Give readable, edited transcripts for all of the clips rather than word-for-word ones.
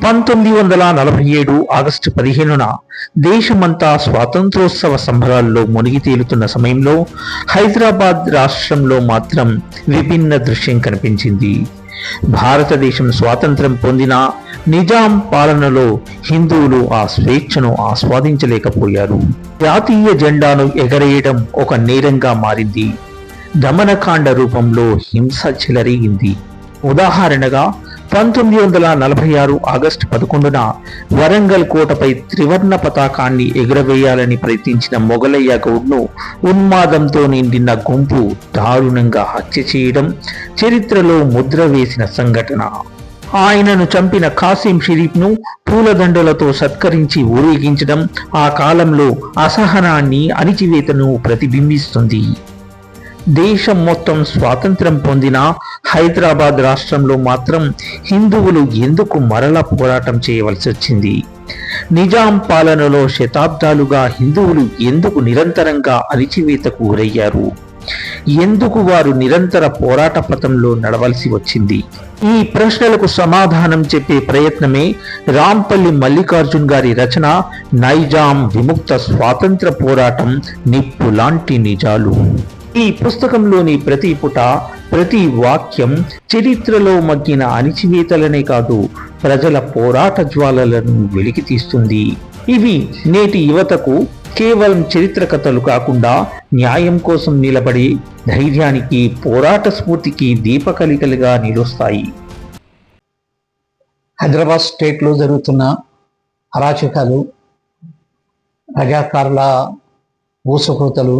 1947 August 15న దేశమంతా స్వాతంత్రోత్సవ సంబరాల్లో మునిగి తేలుతున్న సమయంలో హైదరాబాద్ రాష్ట్రంలో మాత్రం విభిన్న దృశ్యం కనిపించింది. భారతదేశం స్వాతంత్రం పొందిన నిజాం పాలనలో హిందువులు ఆ స్వేచ్ఛను ఆస్వాదించలేకపోయారు. జాతీయ జెండాను ఎగరేయడం ఒక నేరంగా మారింది. దమనకాండ రూపంలో హింస చెలరేగింది. ఉదాహరణగా 1946 ఆగస్టు 11న వరంగల్ కోటపై త్రివర్ణ పతాకాన్ని ఎగురవేయాలని ప్రయత్నించిన మొగలయ్య గౌడ్ను ఉన్మాదంతో నిండిన గుంపు దారుణంగా హత్య చేయడం చరిత్రలో ముద్ర వేసిన సంఘటన. ఆయనను చంపిన కాసిం షరీఫ్ను పూలదండలతో సత్కరించి ఊరేగించడం ఆ కాలంలో అసహనాన్ని, అణిచివేతను ప్రతిబింబిస్తుంది. దేశం మొత్తం స్వాతంత్రం పొందిన హైదరాబాద్ రాష్ట్రంలో మాత్రం హిందువులు ఎందుకు మరల పోరాటం చేయవలసి వచ్చింది? నిజాం పాలనలో శతాబ్దాలుగా హిందువులు ఎందుకు నిరంతరంగా అణిచివేతకు గురయ్యారు? ఎందుకు వారు నిరంతర పోరాట పథంలో నడవలసి వచ్చింది? ఈ ప్రశ్నలకు సమాధానం చెప్పే ప్రయత్నమే రాంపల్లి మల్లికార్జున్ గారి రచన నైజాం విముక్త స్వాతంత్ర పోరాటం నిప్పు లాంటి నిజాలు. ఈ పుస్తకంలోని ప్రతి పుట, ప్రతి వాక్యం చరిత్రలో మగ్గిన అణిచివేతలనే కాదు, ప్రజల పోరాట జ్వాలలను వెలికి తీస్తుంది. ఇవి నేటి యువతకు కేవలం చరిత్ర కథలు కాకుండా న్యాయం కోసం నిలబడి ధైర్యానికి, పోరాట స్ఫూర్తికి దీపకలికలుగా నిలుస్తాయి. హైదరాబాద్ స్టేట్లో జరుగుతున్న అరాచకాలు, రజాకారుల ఊసకోతలు,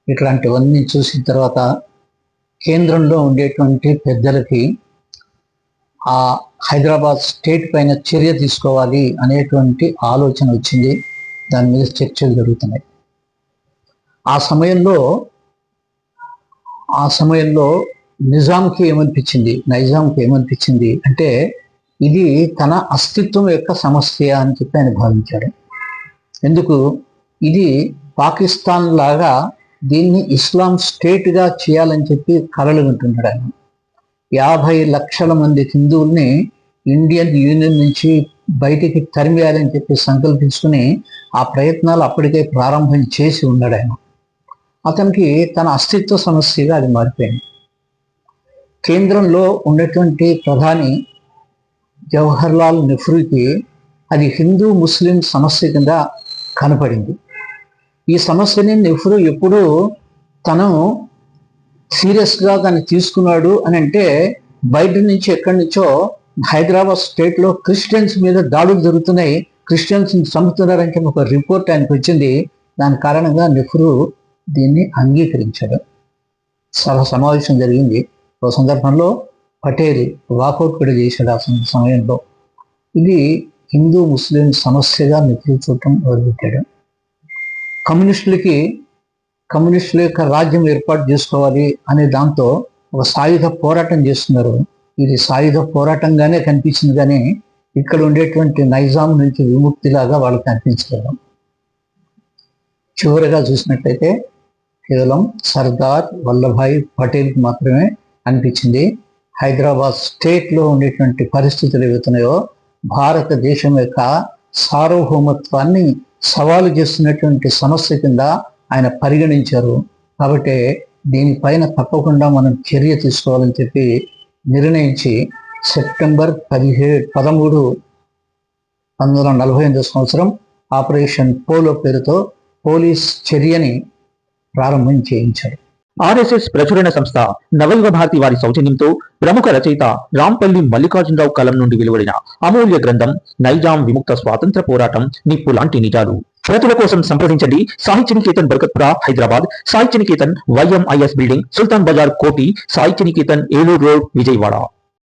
ఇట్లాంటివన్నీ చూసిన తర్వాత కేంద్రంలో ఉండేటువంటి పెద్దలకి ఆ హైదరాబాద్ స్టేట్ పైన చర్య తీసుకోవాలి అనేటువంటి ఆలోచన వచ్చింది. దాని మీద చర్చలు జరుగుతున్నాయి. ఆ సమయంలో నైజాంకి ఏమనిపించింది అంటే ఇది తన అస్తిత్వం యొక్క సమస్య అని చెప్పి ఆయన భావించాడు. ఎందుకు? ఇది పాకిస్తాన్ లాగా దీన్ని ఇస్లాం స్టేట్గా చేయాలని చెప్పి కలలు వింటున్నాడు ఆయన. 50 లక్షల మంది హిందువుల్ని ఇండియన్ యూనియన్ నుంచి బయటికి తరిమేయాలని చెప్పి సంకల్పించుకుని ఆ ప్రయత్నాలు అప్పటికే ప్రారంభం చేసి ఉన్నాడు ఆయన. అతనికి తన అస్తిత్వ సమస్యగా అది మారిపోయింది. కేంద్రంలో ఉన్నటువంటి ప్రధాని జవహర్లాల్ నెహ్రూకి అది హిందూ ముస్లిం సమస్య కింద కనపడింది. ఈ సమస్యని నెహ్రూ ఎప్పుడూ తను సీరియస్గా దాన్ని తీసుకున్నాడు అని అంటే బయట నుంచి ఎక్కడి నుంచో హైదరాబాద్ స్టేట్లో క్రిస్టియన్స్ మీద దాడులు జరుగుతున్నాయి, క్రిస్టియన్స్ చంపుతున్నారంటే ఒక రిపోర్ట్ ఆయనకు వచ్చింది. దాని కారణంగా నెహ్రూ దీన్ని అంగీకరించాడు. సమావేశం జరిగింది. ఒక సందర్భంలో పటేల్ వాకౌట్ కూడా చేశాడు ఆ సమయంలో. ఇది హిందూ ముస్లిం సమస్యగా నెహ్రూ చూడటం మొదలుపెట్టాడు. కమ్యూనిస్టుల యొక్క రాజ్యం ఏర్పాటు చేసుకోవాలి అనే దాంతో ఒక సాయుధ పోరాటం చేస్తున్నారు. ఇది సాయుధ పోరాటంగానే కనిపించింది, కానీ ఇక్కడ ఉండేటువంటి నైజాం నుంచి విముక్తిలాగా వాళ్ళకి అనిపించలేదు. చివరిగా చూసినట్లయితే కేవలం సర్దార్ వల్లభాయ్ పటేల్కి మాత్రమే అనిపించింది. హైదరాబాద్ స్టేట్లో ఉండేటువంటి పరిస్థితులు ఏవైతున్నాయో భారతదేశం యొక్క సార్వభౌమత్వాన్ని సవాలు చేస్తున్నటువంటి సమస్య కింద ఆయన పరిగణించారు. కాబట్టి దీనిపైన తప్పకుండా మనం చర్య తీసుకోవాలని చెప్పి నిర్ణయించి సెప్టెంబర్ 13, 1948 ఆపరేషన్ పోలో పేరుతో పోలీస్ చర్యని ప్రారంభం చేయించారు. ఆర్ఎస్ఎస్ ప్రచురణ సంస్థ నవయుగ భారతి వారి సౌజన్యంతో ప్రముఖ రచయిత రాంపల్లి మల్లికార్జునరావు కలం నుండి వెలువడిన అమూల్య గ్రంథం నైజాం విముక్త స్వాతంత్ర పోరాటం నిప్పు లాంటి నిజాలు. ప్రతుల కోసం సంప్రదించండి. సాహిత్య నికేతన్ బర్కత్పుర హైదరాబాద్, సాహిత్య నికేతన్ YMIS బిల్డింగ్, సుల్తాన్ బజార్ కోటి, సాహిత్య నికేతన్ ఏలూరు రోడ్ విజయవాడ.